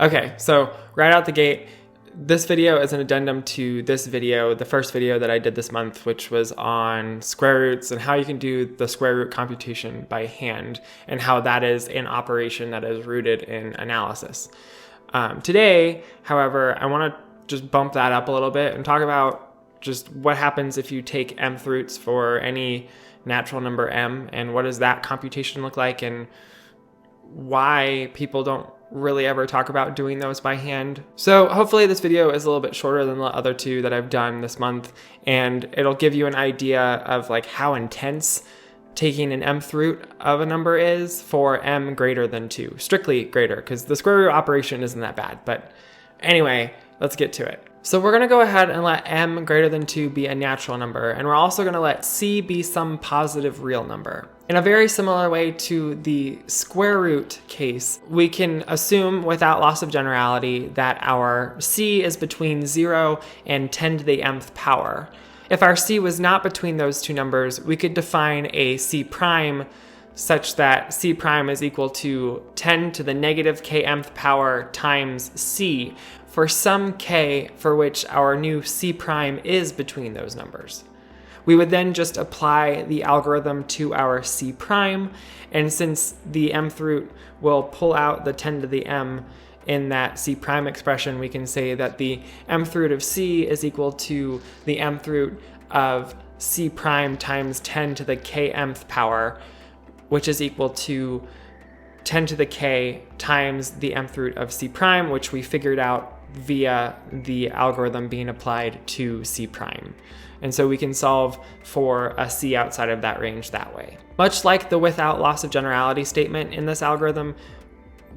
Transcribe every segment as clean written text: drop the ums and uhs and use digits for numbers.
Okay, so right out the gate, this video is an addendum to this video, the first video that I did this month, which was on square roots and how you can do the square root computation by hand and how that is an operation that is rooted in analysis. Today, however, I want to just bump that up a little bit and talk about just what happens if you take mth roots for any natural number m and what does that computation look like and why people don't really ever talk about doing those by hand. So hopefully this video is a little bit shorter than the other two that I've done this month, and it'll give you an idea of like how intense taking an mth root of a number is for m greater than 2, strictly greater, because the square root operation isn't that bad. But anyway, let's get to it. So we're going to go ahead and let m greater than 2 be a natural number, and we're also going to let c be some positive real number. In a very similar way to the square root case, we can assume without loss of generality that our c is between 0 and 10 to the mth power. If our c was not between those two numbers, we could define a c prime such that c prime is equal to 10 to the negative kmth power times c for some k for which our new c prime is between those numbers. We would then just apply the algorithm to our c prime, and since the mth root will pull out the 10 to the m in that c prime expression, we can say that the mth root of c is equal to the mth root of c prime times 10 to the kmth power, which is equal to 10 to the k times the mth root of c prime, which we figured out via the algorithm being applied to c prime. And so we can solve for a c outside of that range that way. Much like the without loss of generality statement in this algorithm,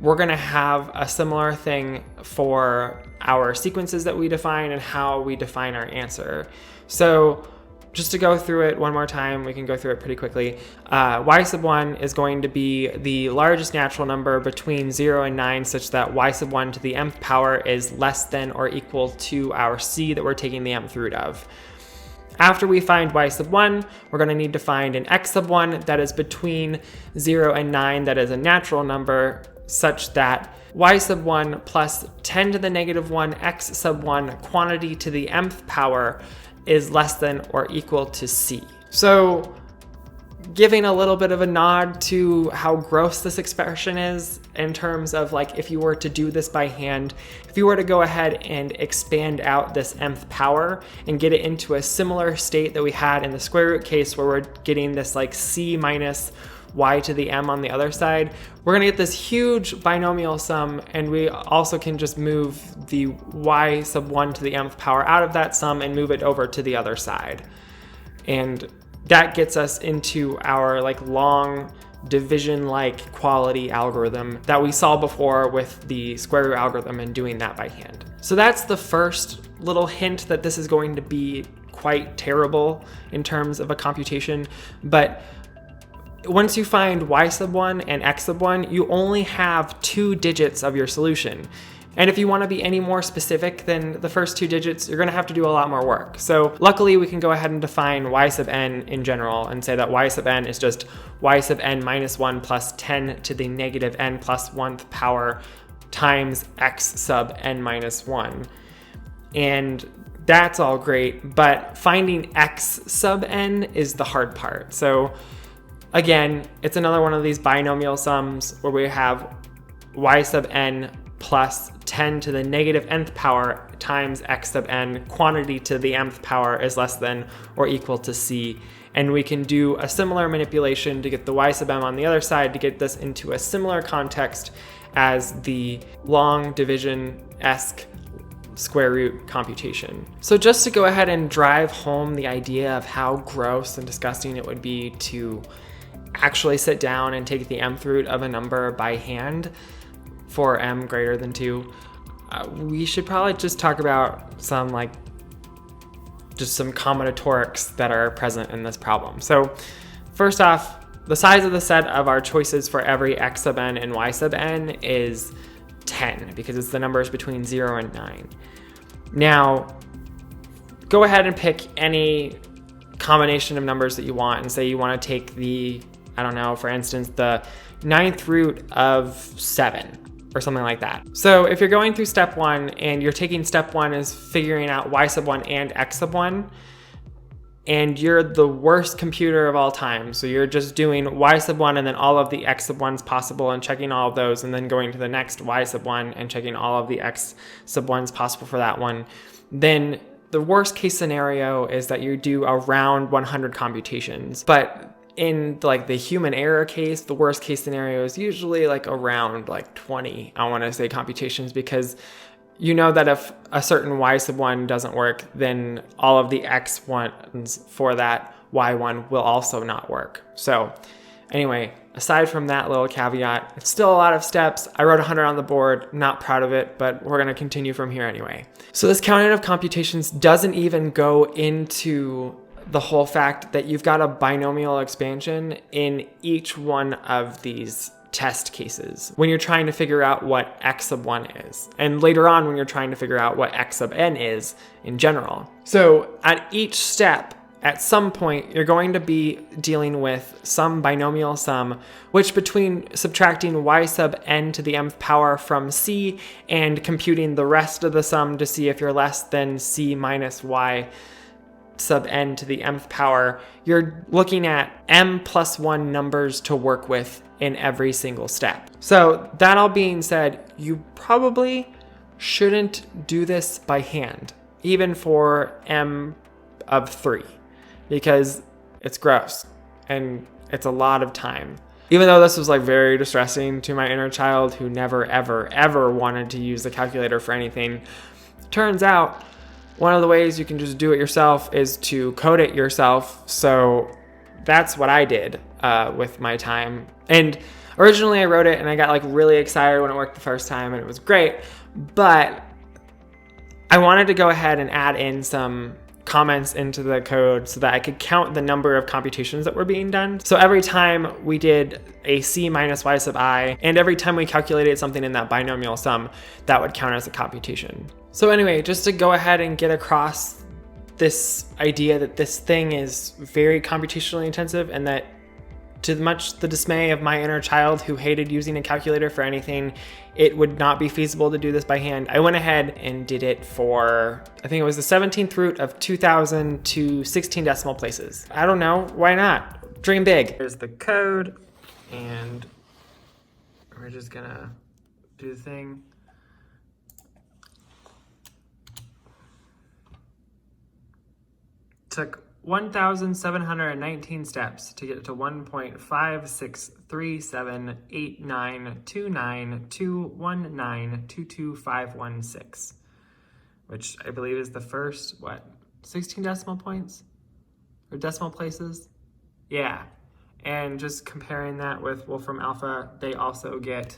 we're going to have a similar thing for our sequences that we define and how we define our answer. So just to go through it one more time, we can go through it pretty quickly. Y sub 1 is going to be the largest natural number between 0 and 9 such that y sub 1 to the mth power is less than or equal to our c that we're taking the mth root of. After we find y sub 1, we're going to need to find an x sub 1 that is between 0 and 9 that is a natural number such that y sub 1 plus 10 to the negative 1 x sub 1 quantity to the mth power is less than or equal to c. So giving a little bit of a nod to how gross this expression is in terms of like if you were to do this by hand, if you were to go ahead and expand out this mth power and get it into a similar state that we had in the square root case where we're getting this like c minus y to the m on the other side, we're going to get this huge binomial sum, and we also can just move the y sub 1 to the mth power out of that sum and move it over to the other side. And that gets us into our like long division-like quality algorithm that we saw before with the square root algorithm and doing that by hand. So that's the first little hint that this is going to be quite terrible in terms of a computation. But once you find y sub 1 and x sub 1, you only have 2 digits of your solution. And if you want to be any more specific than the first 2 digits, you're going to have to do a lot more work. So luckily, we can go ahead and define y sub n in general and say that y sub n is just y sub n minus 1 plus 10 to the negative n plus 1th power times x sub n minus 1. And that's all great, but finding x sub n is the hard part. So again, it's another one of these binomial sums where we have y sub n plus 10 to the negative nth power times x sub n quantity to the mth power is less than or equal to c. And we can do a similar manipulation to get the y sub m on the other side to get this into a similar context as the long division-esque square root computation. So just to go ahead and drive home the idea of how gross and disgusting it would be to actually sit down and take the mth root of a number by hand for m greater than 2, we should probably just talk about some combinatorics that are present in this problem. So first off, the size of the set of our choices for every x sub n and y sub n is 10 because it's the numbers between 0 and 9. Now, go ahead and pick any combination of numbers that you want and say you want to take the, I don't know, for instance, the 9th root of 7. or something like that. So if you're going through step 1 and you're taking step 1 as figuring out y sub 1 and x sub 1, and you're the worst computer of all time, so you're just doing y sub 1 and then all of the x sub 1s possible and checking all of those, and then going to the next y sub 1 and checking all of the x sub 1s possible for that one, then the worst case scenario is that you do around 100 computations. But in like the human error case, the worst case scenario is usually like around like 20, I want to say, computations, because you know that if a certain y sub 1 doesn't work, then all of the x 1s for that y1 will also not work. So anyway, aside from that little caveat, it's still a lot of steps. I wrote 100 on the board, not proud of it, but we're going to continue from here anyway. So this counting of computations doesn't even go into the whole fact that you've got a binomial expansion in each one of these test cases when you're trying to figure out what x sub 1 is, and later on when you're trying to figure out what x sub n is in general. So at each step, at some point, you're going to be dealing with some binomial sum, which between subtracting y sub n to the mth power from c and computing the rest of the sum to see if you're less than c minus y sub n to the mth power, you're looking at m plus 1 numbers to work with in every single step. So that all being said, you probably shouldn't do this by hand, even for m of 3, because it's gross and it's a lot of time. Even though this was like very distressing to my inner child who never, ever, ever wanted to use the calculator for anything, turns out one of the ways you can just do it yourself is to code it yourself. So that's what I did with my time. And originally I wrote it and I got like really excited when it worked the first time and it was great. But I wanted to go ahead and add in some comments into the code so that I could count the number of computations that were being done. So every time we did a c minus y sub I, and every time we calculated something in that binomial sum, that would count as a computation. So anyway, just to go ahead and get across this idea that this thing is very computationally intensive, and that to much the dismay of my inner child who hated using a calculator for anything, it would not be feasible to do this by hand. I went ahead and did it for, I think it was the 17th root of 2000 to 16 decimal places. I don't know, why not? Dream big. Here's the code, and we're just gonna do the thing. Took 1,719 steps to get to 1.5637892921921516, which I believe is the first, 16 decimal points? Or decimal places? Yeah. And just comparing that with Wolfram Alpha, they also get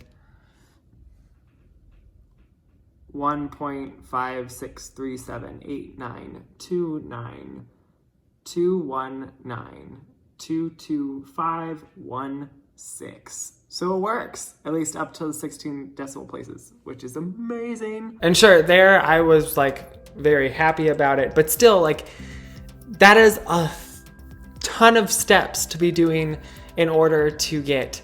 1.56378929221516. So it works, at least up to the 16 decimal places, which is amazing. And sure, there I was like very happy about it, but still, like, that is a ton of steps to be doing in order to get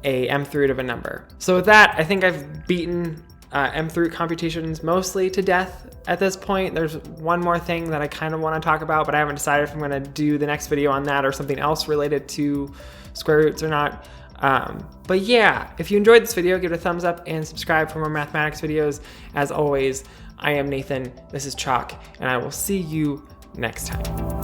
a mth root of a number. So with that, I think I've beaten mth root computations mostly to death at this point. There's one more thing that I kind of want to talk about, but I haven't decided if I'm going to do the next video on that or something else related to square roots or not. But yeah, if you enjoyed this video, give it a thumbs up and subscribe for more mathematics videos. As always, I am Nathan, this is Chalk, and I will see you next time.